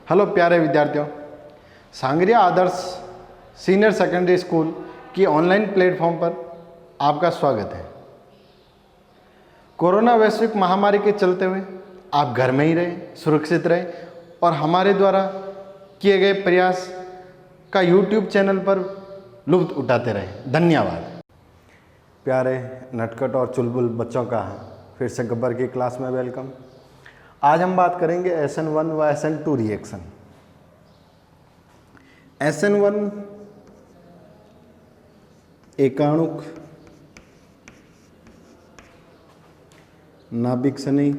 Hello प्यारे विद्यार्थियों, sangria आदर्श senior secondary school की ऑनलाइन प्लेटफॉर्म पर आपका स्वागत है। कोरोना वैश्विक महामारी के चलते हुए आप घर में ही रहें, सुरक्षित रहें और हमारे द्वारा किए गए प्रयास का YouTube चैनल पर लुत्फ उठाते रहें। धन्यवाद। प्यारे नटखट और चुलबुल बच्चों का फिर से गब्बर की क्लास में वेलकम। आज हम बात करेंगे SN1 व SN2 रिएक्शन। SN1 एकाणुक नाभिक सनी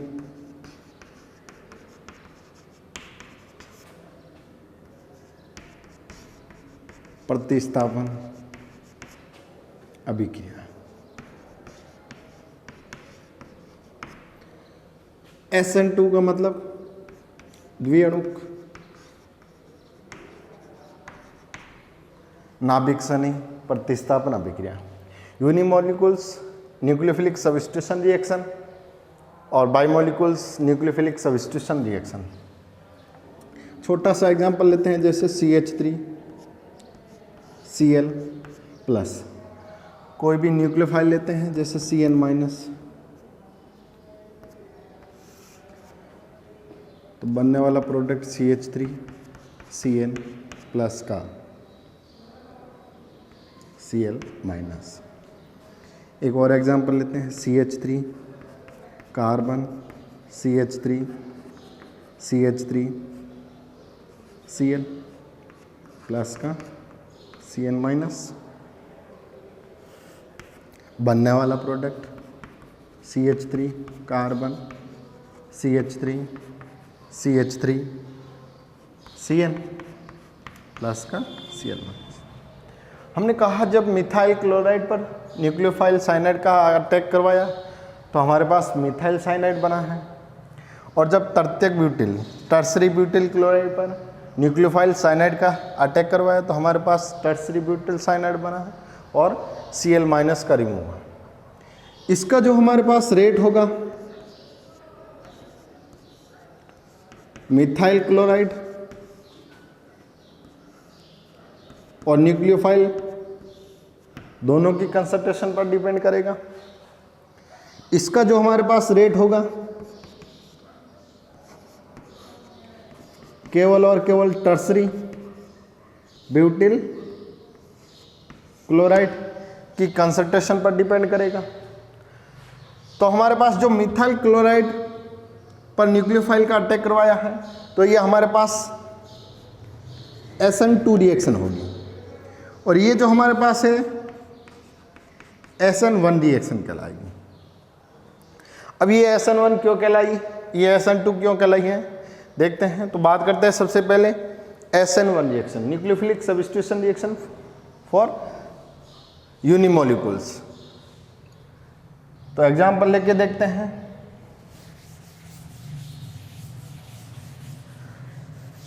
प्रतिस्थापन अभिक्रिया। SN2 का मतलब द्विअणुक नाभिक सनी प्रतिस्थापन अभिक्रिया। यूनिमोलिकुल्स न्यूक्लियोफिलिक सब्स्टिट्यूशन रिएक्शन और बाइमोलिकुल्स न्यूक्लियोफिलिक सब्स्टिट्यूशन रिएक्शन। छोटा सा एग्जांपल लेते हैं, जैसे CH3Cl प्लस। कोई भी न्यूक्लियोफाइल लेते हैं, जैसे Cn माइनस, तो बनने वाला प्रोडक्ट CH3Cn प्लस का Cl माइनस। एक और एग्जांपल लेते हैं, CH3 कार्बन CH3Cl प्लस का Cn माइनस। बनने वाला product CH3 carbon CH3Cn plus का Cl माइनस। हमने कहा जब मिथाइल क्लोराइड पर न्यूक्लियोफाइल साइनाइड का अटैक करवाया तो हमारे पास मिथाइल साइनाइड बना है, और जब तृतीयक ब्यूटिल टर्सरी ब्यूटिल क्लोराइड पर न्यूक्लियोफाइल साइनाइड का अटैक करवाया तो हमारे पास टर्सरी ब्यूटिल साइनाइड बना है और Cl माइनस का रिमूव है। इसका जो हमारे पास रेट होगा, मिथाइल क्लोराइड और न्यूक्लियोफाइल दोनों की कंसंट्रेशन पर डिपेंड करेगा। इसका जो हमारे पास रेट होगा, केवल और केवल टर्सरी ब्यूटिल क्लोराइड की कंसंट्रेशन पर डिपेंड करेगा। तो हमारे पास जो मिथाइल क्लोराइड पर न्यूक्लियोफाइल का अटैक करवाया है तो ये हमारे पास SN2 रिएक्शन होगी, और ये जो हमारे पास है SN1 रिएक्शन कहलाएगी। अब ये SN1 क्यों कहलाई, ये SN2 क्यों कहलाई है, देखते हैं। तो बात करते हैं सबसे पहले SN1 reaction, nucleophilic substitution reaction for unimolecules. तो एग्जांपल लेके देखते हैं।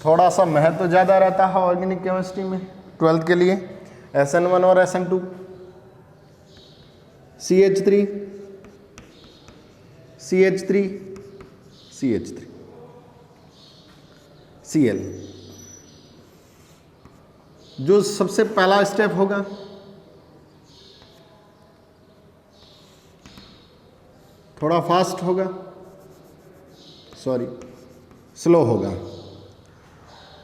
थोड़ा सा महत्व ज़्यादा रहता है ऑर्गेनिक केमिस्ट्री में 12th के लिए। SN1 और SN2, CH3Cl। जो सबसे पहला स्टेप होगा, थोड़ा फास्ट होगा, स्लो होगा,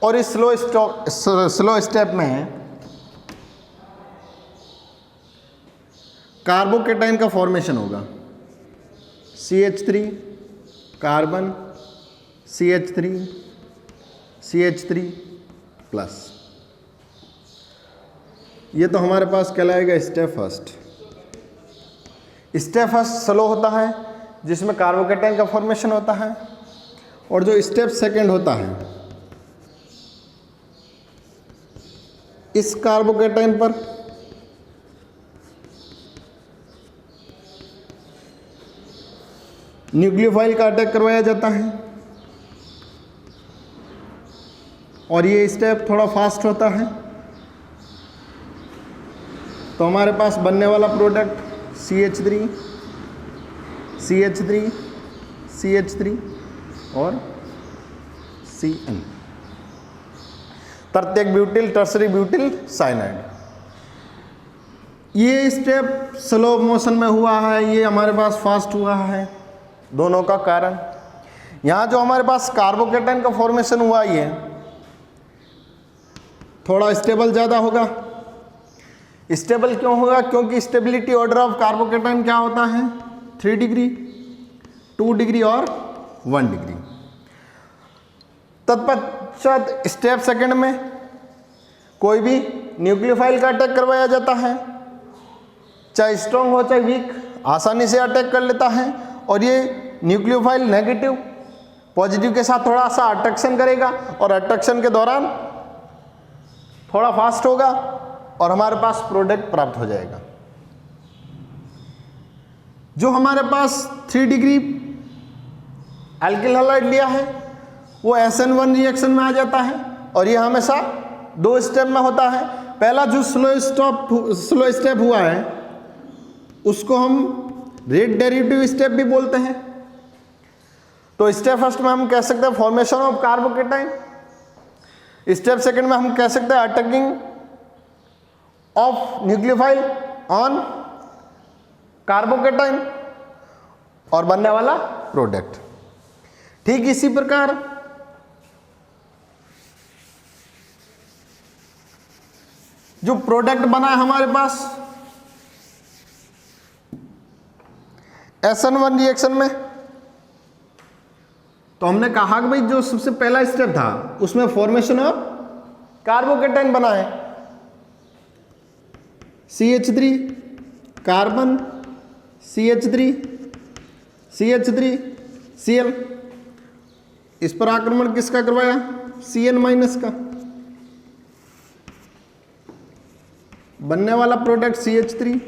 और इस स्लो स्टेप में कार्बोकेटाइन का फॉर्मेशन होगा। CH3 carbon CH3 plus. ये तो हमारे पास कहलाएगा step first. Step first slow होता है, जिसमें कार्बोकेटाइन का फॉर्मेशन होता है, और जो स्टेप सेकंड होता है, इस कार्बोकेटाइन पर न्यूक्लियोफाइल का अटैक करवाया जाता है, और ये स्टेप थोड़ा फास्ट होता है। तो हमारे पास बनने वाला प्रोडक्ट CH3 और Cn तृतीयक ब्यूटिल टर्सरी ब्यूटिल साइनाइड। ये स्टेप स्लो मोशन में हुआ है, ये हमारे पास फास्ट हुआ है, दोनों का कारण यहाँ जो हमारे पास कार्बोकेटाइन का फॉर्मेशन हुआ ये थोड़ा स्टेबल ज़्यादा होगा। स्टेबल क्यों होगा? क्योंकि स्टेबिलिटी ऑर्डर ऑफ कार्बोकेटाइन क्या होता है? 3 डिग्री, 2 डिग्री और 1 डिग्री। तत्पश्चात स्टेप सेकंड में कोई भी न्यूक्लियोफाइल का अटैक करवाया जाता है, चाहे स्ट्रॉन्ग हो चाहे वीक, आसानी से अटैक कर लेता है। और ये न्यूक्लियोफाइल नेगेटिव पॉजिटिव के साथ थोड़ा सा अट्रैक्शन करेगा और अट्रैक्शन के दौरान थोड़ा फास्ट होगा और हमारे पास प्रोडक्ट प्राप्त हो जाएगा। जो हमारे पास 3 डिग्री एल्किल हैलाइड लिया है वो SN1 रिएक्शन में आ जाता है और ये हमेशा 2 स्टेप में होता है। पहला जो स्लो स्टेप हुआ है उसको हम रेट डेरिवेटिव स्टेप भी बोलते हैं। तो स्टेप फर्स्ट में हम कह सकते हैं formation of carbocation, step second में हम कह सकते हैं attacking of nucleophile on carbocation और बनने वाला प्रोडक्ट। ठीक इसी प्रकार जो प्रोडक्ट बना है हमारे पास SN1 रिएक्शन में, तो हमने कहा कि भाई जो सबसे पहला स्टेप था उसमें फॉर्मेशन ऑफ कार्बोकेटाइन बना है, CH3 कार्बन, CH3 Cl। इस पर आक्रमण किसका करवाया? Cn माइनस का। बनने वाला प्रोडक्ट CH3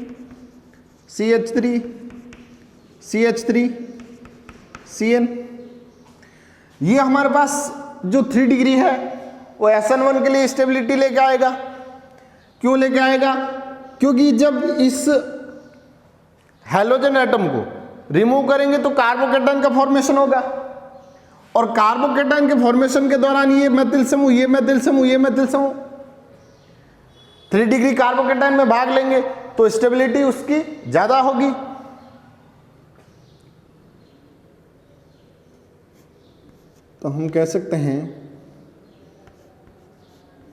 Cn। ये हमारे पास जो 3 डिग्री है वो SN1 के लिए स्टेबिलिटी लेके आएगा। क्यों लेके आएगा? क्योंकि जब इस हैलोजन एटम को रिमूव करेंगे तो कार्बोकेटाइन का फॉर्मेशन होगा और कार्बोकेटाइन के फॉर्मेशन के दौरान ये मेथिल समूह, ये मेथिल समूह, ये मेथिल समूह 3 डिग्री कार्बोकेटाइन में भाग लेंगे तो स्टेबिलिटी उसकी ज्यादा होगी। तो हम कह सकते हैं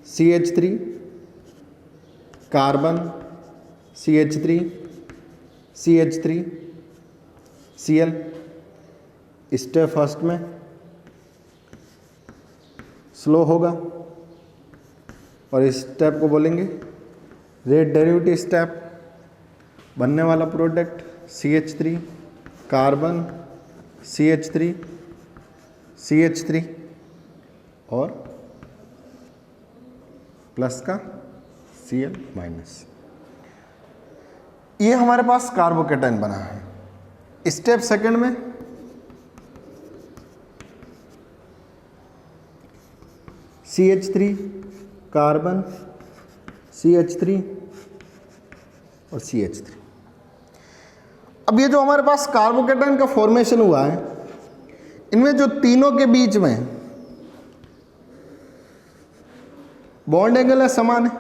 CH3 carbon, CH3 Cl। Step first में स्लो होगा और इस स्टेप को बोलेंगे रेट डेरिवेटिव स्टेप। बनने वाला प्रोडक्ट CH3 कार्बन, CH3 और प्लस का Cl माइनस। ये हमारे पास कार्बोकेटाइन बना है। स्टेप सेकंड में CH3 कार्बन, CH3 और CH3। अब ये जो हमारे पास कार्बोकेटाइन का फॉर्मेशन हुआ है इनमें जो तीनों के बीच में बॉन्ड एंगल है समान है,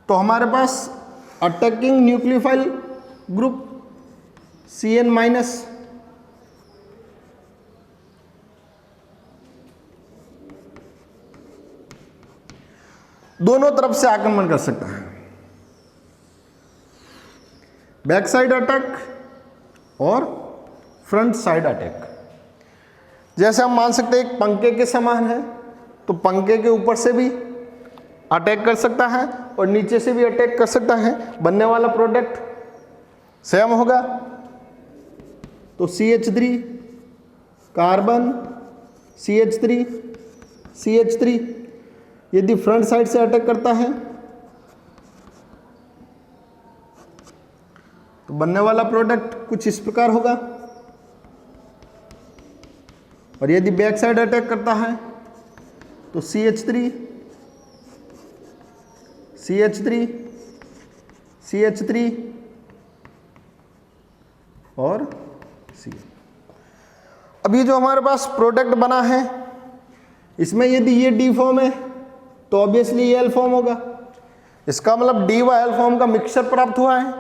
तो हमारे पास attacking nucleophile group Cn minus दोनों तरफ से आक्रमण कर सकता है, बैक साइड अटैक और फ्रंट साइड अटैक। जैसे हम मान सकते हैं एक पंखे के समान है, तो पंखे के ऊपर से भी अटैक कर सकता है और नीचे से भी अटैक कर सकता है। बनने वाला प्रोडक्ट सेम होगा। तो CH3 कार्बन, CH3 यदि फ्रंट साइड से अटैक करता है तो बनने वाला प्रोडक्ट कुछ इस प्रकार होगा, और यदि बैक साइड अटैक करता है तो CH3 और Cl। अब ये जो हमारे पास प्रोडक्ट बना है इसमें यदि ये डी फॉर्म है तो ऑब्वियसली ये एल फॉर्म होगा। इसका मतलब डी व एल फॉर्म का मिक्सचर प्राप्त हुआ है,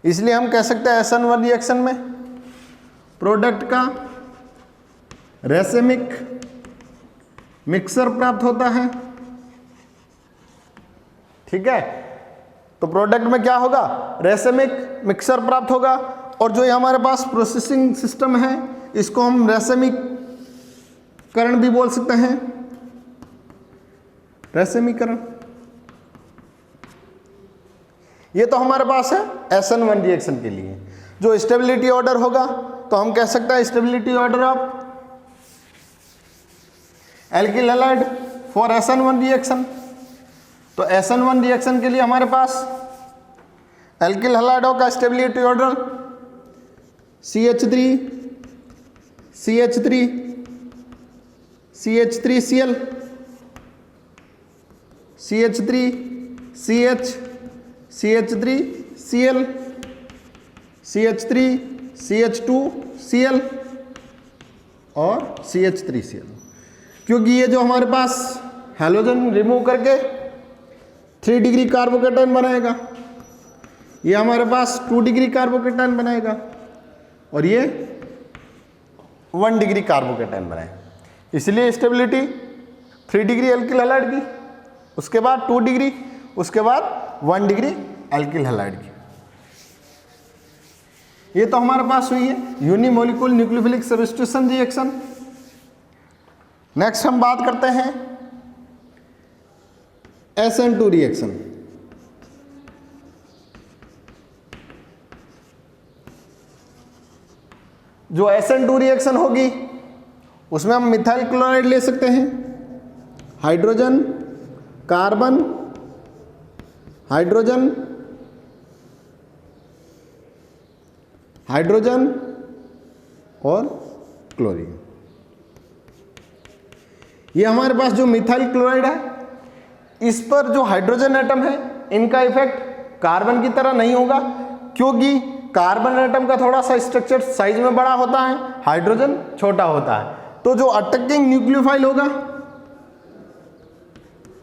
इसलिए हम कह सकते हैं SN1 रिएक्शन में प्रोडक्ट का रेसेमिक मिक्सर प्राप्त होता है। ठीक है, तो प्रोडक्ट में क्या होगा, रेसेमिक मिक्सर प्राप्त होगा। और जो ये हमारे पास प्रोसेसिंग सिस्टम है इसको हम रेसेमिकरण भी बोल सकते हैं, रेसेमीकरण। ये तो हमारे पास है SN1 रिएक्शन के लिए। जो स्टेबिलिटी ऑर्डर होगा तो हम कह सकते हैं stability order of alkyl halide for SN1 reaction. तो SN1 रिएक्शन के लिए हमारे पास एल्किल हैलाइडों का stability order CH3 CH3 CH3Cl CH3 CH CH3Cl CH3 CH2Cl और CH3Cl। क्योंकि ये जो हमारे पास हैलोजन रिमूव करके 3 डिग्री कार्बोकेटायन बनाएगा, ये हमारे पास 2 डिग्री कार्बोकेटायन बनाएगा और ये 1 डिग्री कार्बोकेटायन बनाएगा। इसलिए स्टेबिलिटी 3 डिग्री एल्किल हैलाइड की, उसके बाद 2 डिग्री, उसके बाद 1 डिग्री एल्किल हैलाइड की। ये तो हमारे पास हुई है unimolecular nucleophilic substitution reaction. Next हम बात करते हैं SN2 रिएक्शन। जो SN2 रिएक्शन होगी उसमें हम मिथाइल क्लोराइड ले सकते हैं, हाइड्रोजन, कार्बन, हाइड्रोजन, हाइड्रोजन और क्लोरीन। ये हमारे पास जो मिथाइल क्लोराइड है इस पर जो हाइड्रोजन एटम है इनका इफेक्ट कार्बन की तरह नहीं होगा, क्योंकि कार्बन एटम का थोड़ा सा स्ट्रक्चर साइज में बड़ा होता है, हाइड्रोजन छोटा होता है। तो जो अटैकिंग न्यूक्लियोफाइल होगा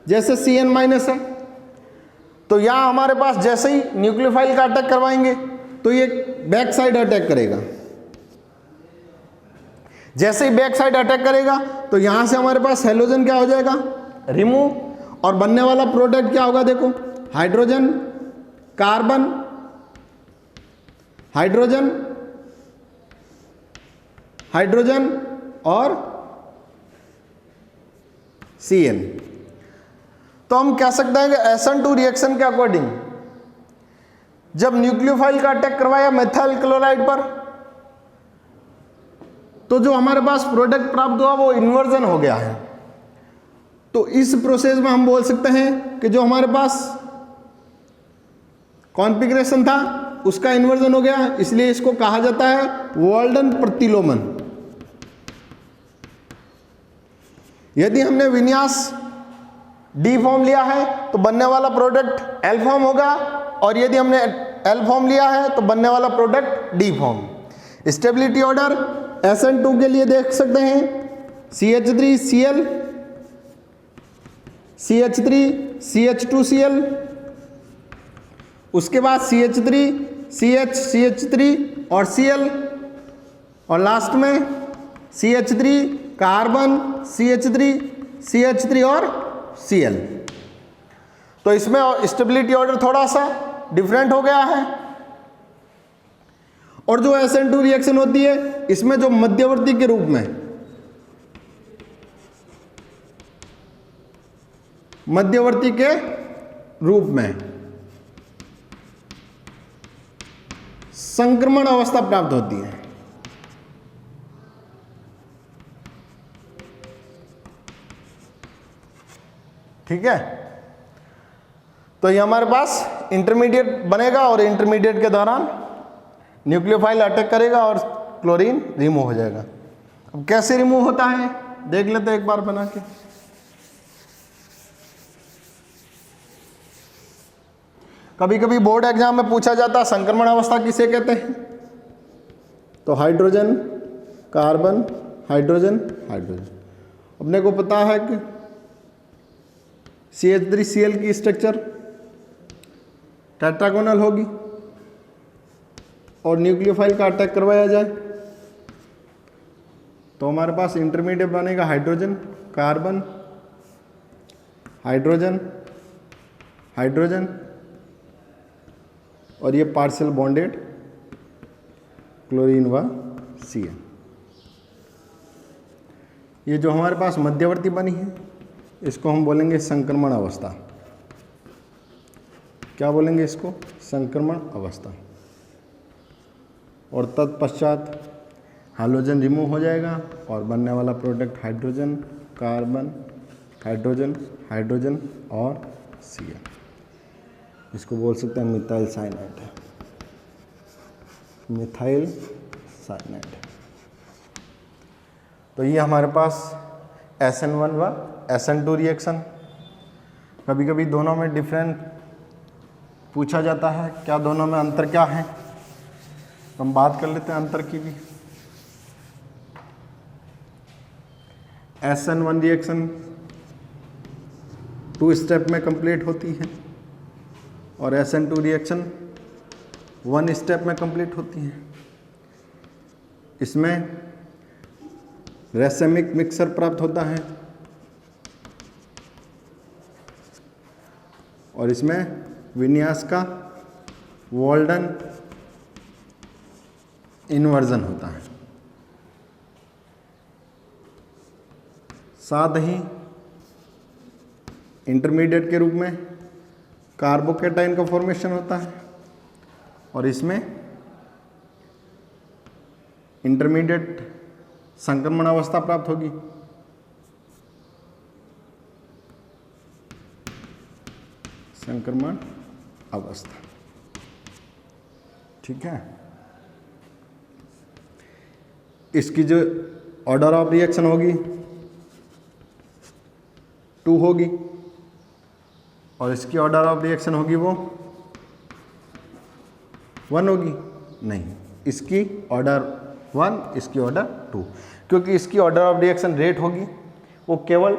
जैसे Cn- है, तो यहां हमारे पास जैसे ही न्यूक्लियोफाइल का अटैक करवाएंगे तो ये बैक साइड अटैक करेगा। जैसे ही बैक साइड अटैक करेगा तो यहां से हमारे पास हैलोजन क्या हो जाएगा, रिमूव, और बनने वाला प्रोडक्ट क्या होगा, देखो हाइड्रोजन, कार्बन, हाइड्रोजन, हाइड्रोजन और Cn। तो हम कह सकते हैं कि SN2 रिएक्शन के अकॉर्डिंग जब न्यूक्लियोफाइल का अटैक करवाया मेथाइल क्लोराइड पर तो जो हमारे पास प्रोडक्ट प्राप्त हुआ वो इन्वर्जन हो गया है। तो इस प्रोसेस में हम बोल सकते हैं कि जो हमारे पास कॉन्फ़िगरेशन था उसका इन्वर्जन हो गया, इसलिए इसको कहा जाता है वाल्डन प्रतिलोमन। यदि हमने विन्यास डी फॉर्म लिया है तो बनने वाला प्रोडक्ट एल फॉर्म होगा, और यदि हमने एल फॉर्म लिया है तो बनने वाला product D form. Stability order SN2 के लिए देख सकते हैं CH3Cl, CH3 CH2Cl, उसके बाद CH3 CH CH3 और Cl, और लास्ट में CH3 कार्बन CH3 CH3 और Cl। तो इसमें स्टेबिलिटी ऑर्डर थोड़ा सा डिफरेंट हो गया है। और जो SN2 रिएक्शन होती है इसमें जो मध्यवर्ती के रूप में, मध्यवर्ती के रूप में संक्रमण अवस्था प्राप्त होती है। ठीक है, तो ये हमारे पास इंटरमीडिएट बनेगा और इंटरमीडिएट के दौरान न्यूक्लियोफाइल अटैक करेगा और क्लोरीन रिमूव हो जाएगा। अब कैसे रिमूव होता है देख लेते हैं एक बार बना के। कभी कभी बोर्ड एग्जाम में पूछा जाता है संक्रमण अवस्था किसे कहते हैं, तो हाइड्रोजन, कार्बन, हाइड्रोजन, हाइड्रोजन। अपने को पता है कि CH3Cl की स्ट्रक्चर टेट्रागोनल होगी और न्यूक्लियोफाइल का अटैक करवाया जाए तो हमारे पास इंटरमीडिएट बनेगा हाइड्रोजन, कार्बन, हाइड्रोजन, हाइड्रोजन और ये पार्शियल बॉन्डेड क्लोरीन व Cl। ये जो हमारे पास मध्यवर्ती बनी है इसको हम बोलेंगे संक्रमण अवस्था। क्या बोलेंगे इसको? संक्रमण अवस्था। और तत्पश्चात हाइड्रोजन रिमूव हो जाएगा और बनने वाला product hydrogen, carbon, hydrogen, hydrogen और Cl। इसको बोल सकते हैं मिथाइल साइनाइड, मिथाइल साइनाइड। तो ये हमारे पास SN1 व SN2 रिएक्शन। कभी कभी दोनों में डिफरेंट पूछा जाता है, क्या दोनों में अंतर क्या है, तो हम बात कर लेते हैं अंतर की भी। SN1 रिएक्शन 2 स्टेप में कंप्लीट होती है और SN2 रिएक्शन 1 स्टेप में कंप्लीट होती है। इसमें रेसेमिक मिक्सर प्राप्त होता है और इसमें विन्यास का वॉल्डन इन्वर्जन होता है। साथ ही इंटरमीडिएट के रूप में कार्बोकेटाइन का फॉर्मेशन होता है और इसमें इंटरमीडिएट संक्रमण अवस्था प्राप्त होगी। संक्रमण अवस्था, ठीक है। इसकी जो ऑर्डर ऑफ रिएक्शन होगी 2 होगी और इसकी ऑर्डर ऑफ रिएक्शन होगी वो 1 होगी। नहीं, इसकी ऑर्डर 1, इसकी ऑर्डर 2, क्योंकि इसकी ऑर्डर ऑफ रिएक्शन रेट होगी वो केवल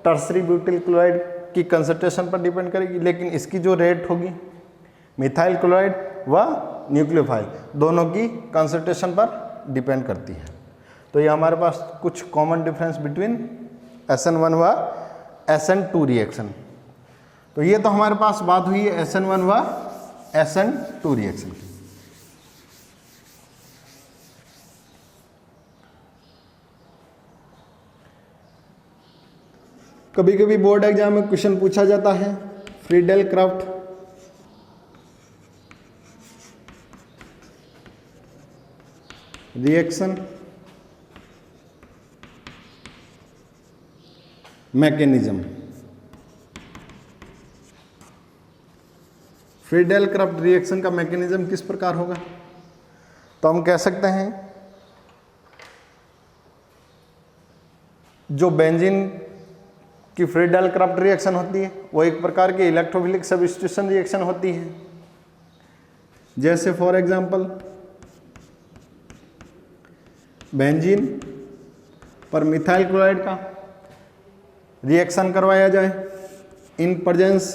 टर्सरी ब्यूटिल क्लोराइड की कंसंट्रेशन पर डिपेंड करेगी, लेकिन इसकी जो रेट होगी मिथाइल क्लोराइड व न्यूक्लियोफाइल दोनों की कंसंट्रेशन पर डिपेंड करती है। तो ये हमारे पास कुछ कॉमन डिफरेंस बिटवीन SN1 व SN2 रिएक्शन। तो ये तो हमारे पास बात हुई है SN1 व SN2 रिएक्शन की। कभी कभी बोर्ड एग्जाम में क्वेश्चन पूछा जाता है Friedel craft reaction mechanism. Friedel craft reaction का मैकेनिज्म किस प्रकार होगा? तो हम कह सकते हैं जो बेंजीन की फ्रीडेल क्राफ्ट रिएक्शन होती है वो एक प्रकार की इलेक्ट्रोफिलिक सब्स्टिट्यूशन रिएक्शन होती है। जैसे फॉर एग्जांपल बेंजीन पर मिथाइल क्लोराइड का रिएक्शन करवाया जाए इन प्रेजेंस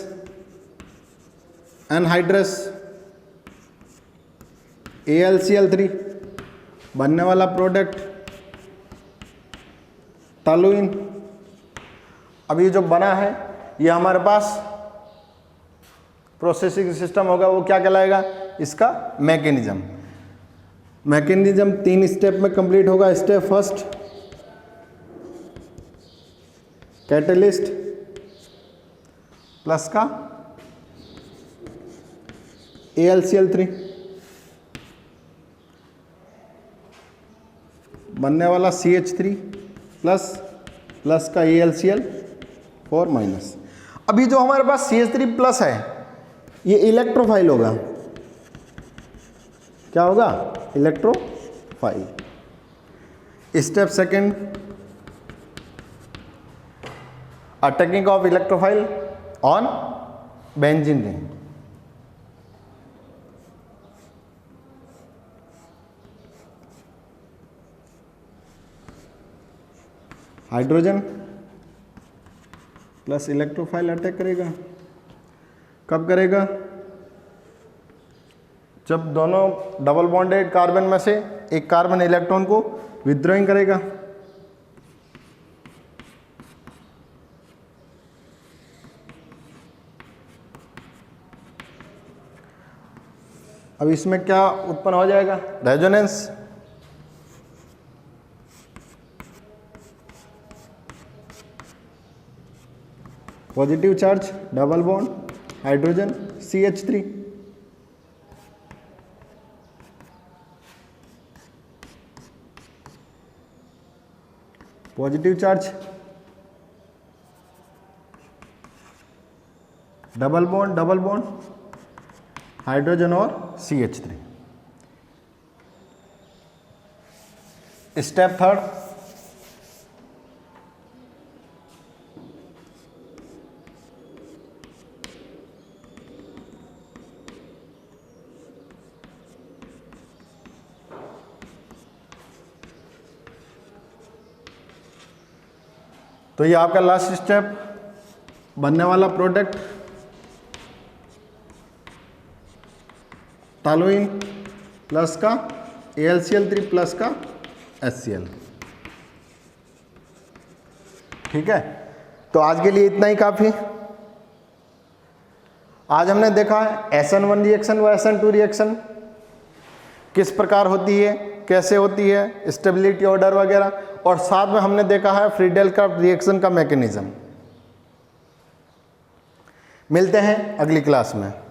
एनहाइड्रस AlCl3, बनने वाला प्रोडक्ट टॉलुइन। अब ये जो बना है ये हमारे पास प्रोसेसिंग सिस्टम होगा, वो क्या कहलाएगा? इसका मैकेनिज्म। मैकेनिज्म 3 स्टेप में कंप्लीट होगा। स्टेप फर्स्ट कैटलिस्ट प्लस का AlCl3, बनने वाला CH3 प्लस का AlCl4 माइनस। अभी जो हमारे पास CH3 प्लस है ये इलेक्ट्रोफाइल होगा। क्या होगा? Electrophile. Step second attacking of electrophile on benzene ring. Hydrogen plus electrophile attack करेगा। कब करेगा? जब दोनों डबल बॉन्डेड कार्बन में से एक कार्बन इलेक्ट्रॉन को विथड्रॉइंग करेगा। अब इसमें क्या उत्पन्न हो जाएगा? Resonance. Positive charge, double bond, hydrogen CH3। Positive charge, double bond, hydrogen और CH3। स्टेप थर्ड, तो ये आपका लास्ट स्टेप, बनने वाला प्रोडक्ट टॉलुइन प्लस का AlCl3 प्लस का HCl। ठीक है, तो आज के लिए इतना ही काफ़ी। आज हमने देखा है SN1 रिएक्शन व SN2 रिएक्शन किस प्रकार होती है, कैसे होती है, स्टेबिलिटी ऑर्डर वगैरह, और साथ में हमने देखा है फ्रीडेल-क्राफ्ट रिएक्शन का मैकेनिज्म। मिलते हैं अगली क्लास में।